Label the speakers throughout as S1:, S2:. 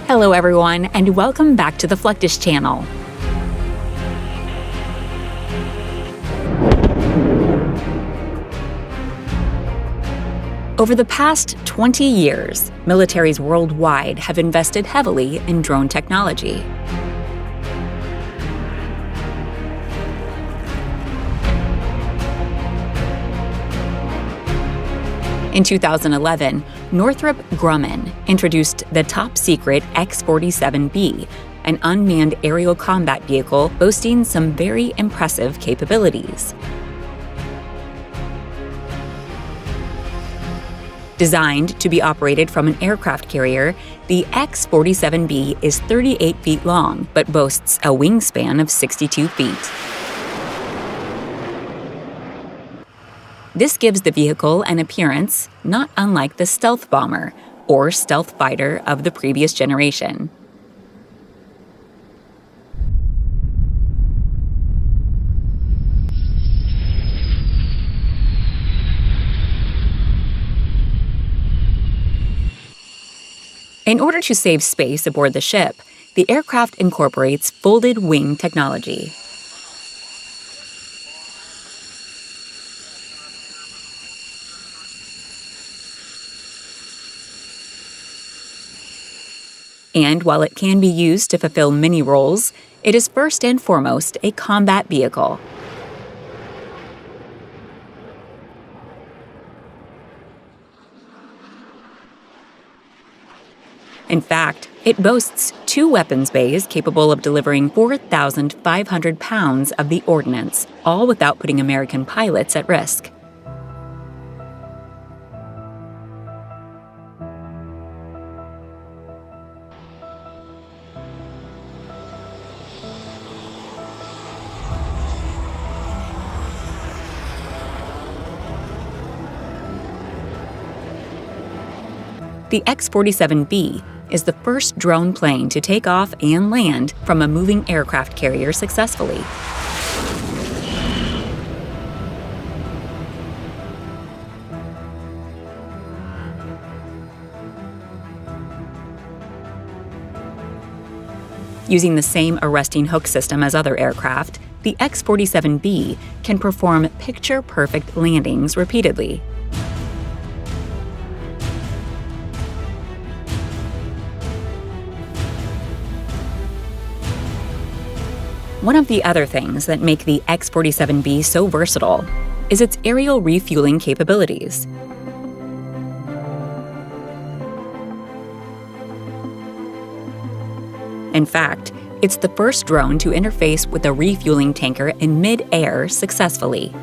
S1: Hello everyone, and welcome back to the Fluctus channel. Over the past 20 years, militaries worldwide have invested heavily in drone technology. In 2011, Northrop Grumman introduced the top-secret X-47B, an unmanned aerial combat vehicle boasting some very impressive capabilities. Designed to be operated from an aircraft carrier, the X-47B is 38 feet long, but boasts a wingspan of 62 feet. This gives the vehicle an appearance not unlike the stealth bomber or stealth fighter of the previous generation. In order to save space aboard the ship, the aircraft incorporates folded wing technology. And while it can be used to fulfill many roles, it is first and foremost a combat vehicle. In fact, it boasts 2 weapons bays capable of delivering 4,500 pounds of the ordnance, all without putting American pilots at risk. The X-47B is the first drone plane to take off and land from a moving aircraft carrier successfully. Using the same arresting hook system as other aircraft, the X-47B can perform picture-perfect landings repeatedly. One of the other things that make the X-47B so versatile is its aerial refueling capabilities. In fact, it's the first drone to interface with a refueling tanker in mid-air successfully.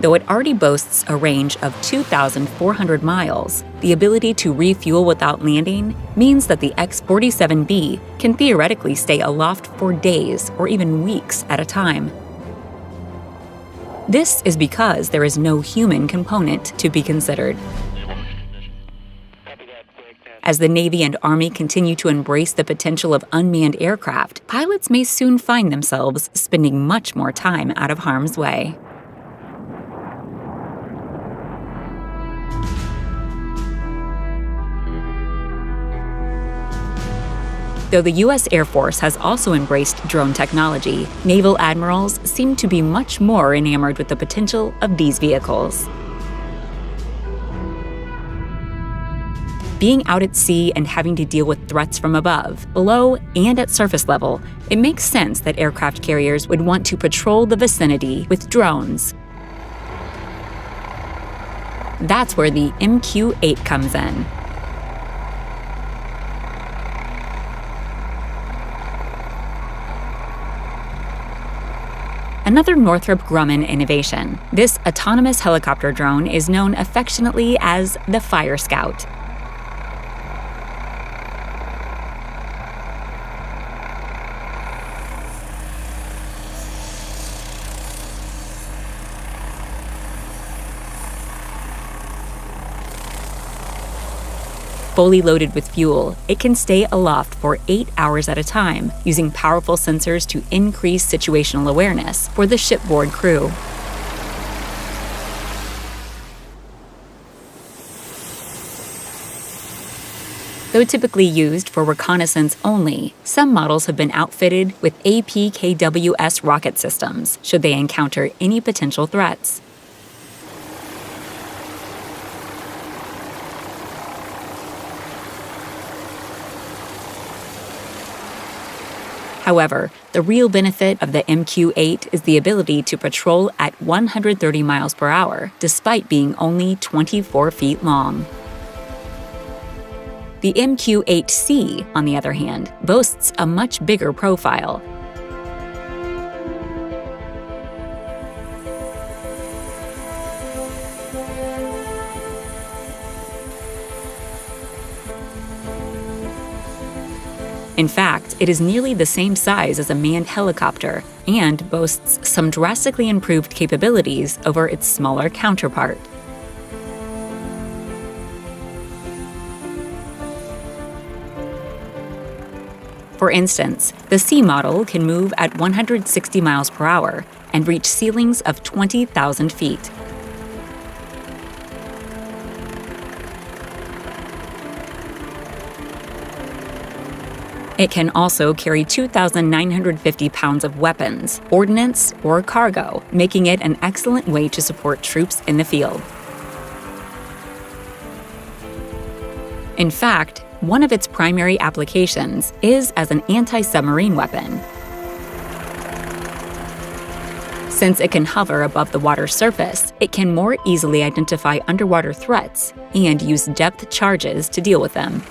S1: Though it already boasts a range of 2,400 miles, the ability to refuel without landing means that the X-47B can theoretically stay aloft for days or even weeks at a time. This is because there is no human component to be considered. As the Navy and Army continue to embrace the potential of unmanned aircraft, pilots may soon find themselves spending much more time out of harm's way. Though the U.S. Air Force has also embraced drone technology, naval admirals seem to be much more enamored with the potential of these vehicles. Being out at sea and having to deal with threats from above, below, and at surface level, it makes sense that aircraft carriers would want to patrol the vicinity with drones. That's where the MQ-8 comes in. Another Northrop Grumman innovation, this autonomous helicopter drone is known affectionately as the Fire Scout. Fully loaded with fuel, it can stay aloft for 8 hours at a time, using powerful sensors to increase situational awareness for the shipboard crew. Though typically used for reconnaissance only, some models have been outfitted with APKWS rocket systems should they encounter any potential threats. However, the real benefit of the MQ-8 is the ability to patrol at 130 miles per hour, despite being only 24 feet long. The MQ-8C, on the other hand, boasts a much bigger profile. In fact, it is nearly the same size as a manned helicopter and boasts some drastically improved capabilities over its smaller counterpart. For instance, the C model can move at 160 miles per hour and reach ceilings of 20,000 feet. It can also carry 2,950 pounds of weapons, ordnance, or cargo, making it an excellent way to support troops in the field. In fact, one of its primary applications is as an anti-submarine weapon. Since it can hover above the water's surface, it can more easily identify underwater threats and use depth charges to deal with them.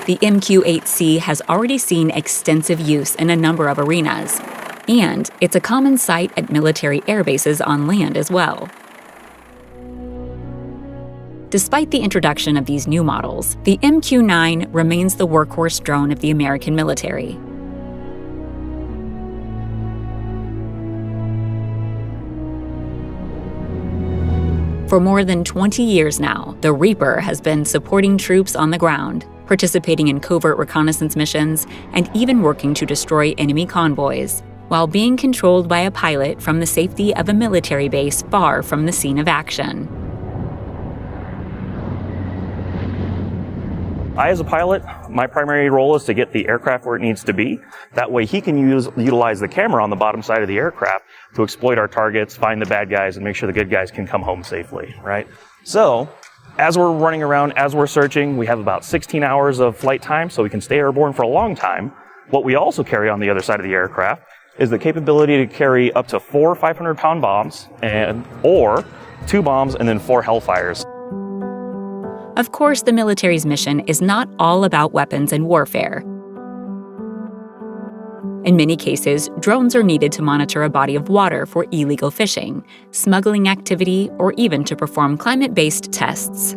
S1: The MQ-8C has already seen extensive use in a number of arenas, and it's a common sight at military air bases on land as well. Despite the introduction of these new models, the MQ-9 remains the workhorse drone of the American military. For more than 20 years now, the Reaper has been supporting troops on the ground, participating in covert reconnaissance missions, and even working to destroy enemy convoys, while being controlled by a pilot from the safety of a military base far from the scene of action.
S2: I, as a pilot, my primary role is to get the aircraft where it needs to be. That way he can utilize the camera on the bottom side of the aircraft to exploit our targets, find the bad guys, and make sure the good guys can come home safely, right? So, as we're running around, as we're searching, we have about 16 hours of flight time, so we can stay airborne for a long time. What we also carry on the other side of the aircraft is the capability to carry up to 4 500-pound bombs, or 2 bombs and then 4 Hellfires.
S1: Of course, the military's mission is not all about weapons and warfare. In many cases, drones are needed to monitor a body of water for illegal fishing, smuggling activity, or even to perform climate-based tests.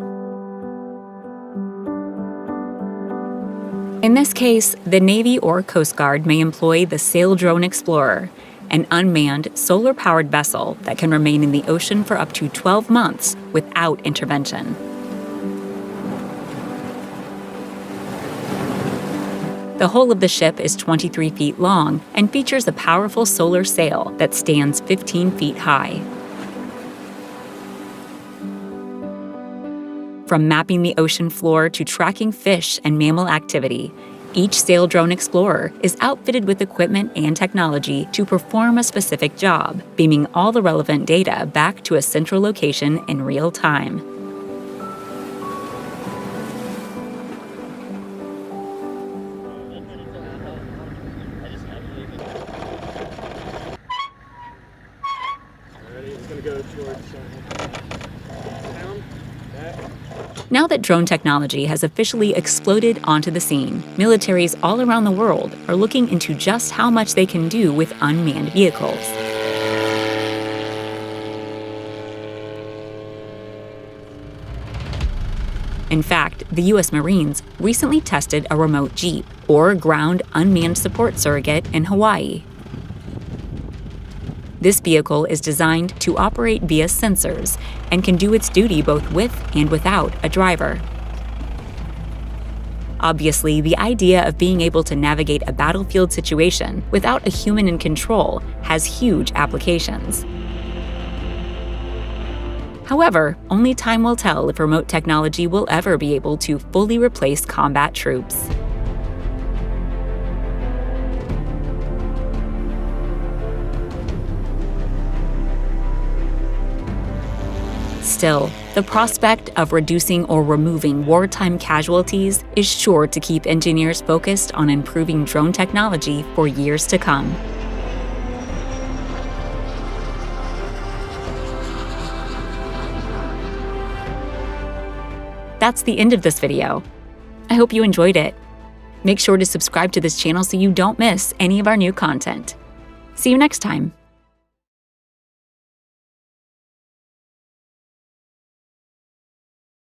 S1: In this case, the Navy or Coast Guard may employ the Saildrone Explorer, an unmanned, solar-powered vessel that can remain in the ocean for up to 12 months without intervention. The hull of the ship is 23 feet long and features a powerful solar sail that stands 15 feet high. From mapping the ocean floor to tracking fish and mammal activity, each Saildrone Explorer is outfitted with equipment and technology to perform a specific job, beaming all the relevant data back to a central location in real time. Now that drone technology has officially exploded onto the scene, militaries all around the world are looking into just how much they can do with unmanned vehicles. In fact, the U.S. Marines recently tested a remote jeep, or ground unmanned support surrogate, in Hawaii. This vehicle is designed to operate via sensors and can do its duty both with and without a driver. Obviously, the idea of being able to navigate a battlefield situation without a human in control has huge applications. However, only time will tell if remote technology will ever be able to fully replace combat troops. Still, the prospect of reducing or removing wartime casualties is sure to keep engineers focused on improving drone technology for years to come. That's the end of this video. I hope you enjoyed it. Make sure to subscribe to this channel so you don't miss any of our new content. See you next time.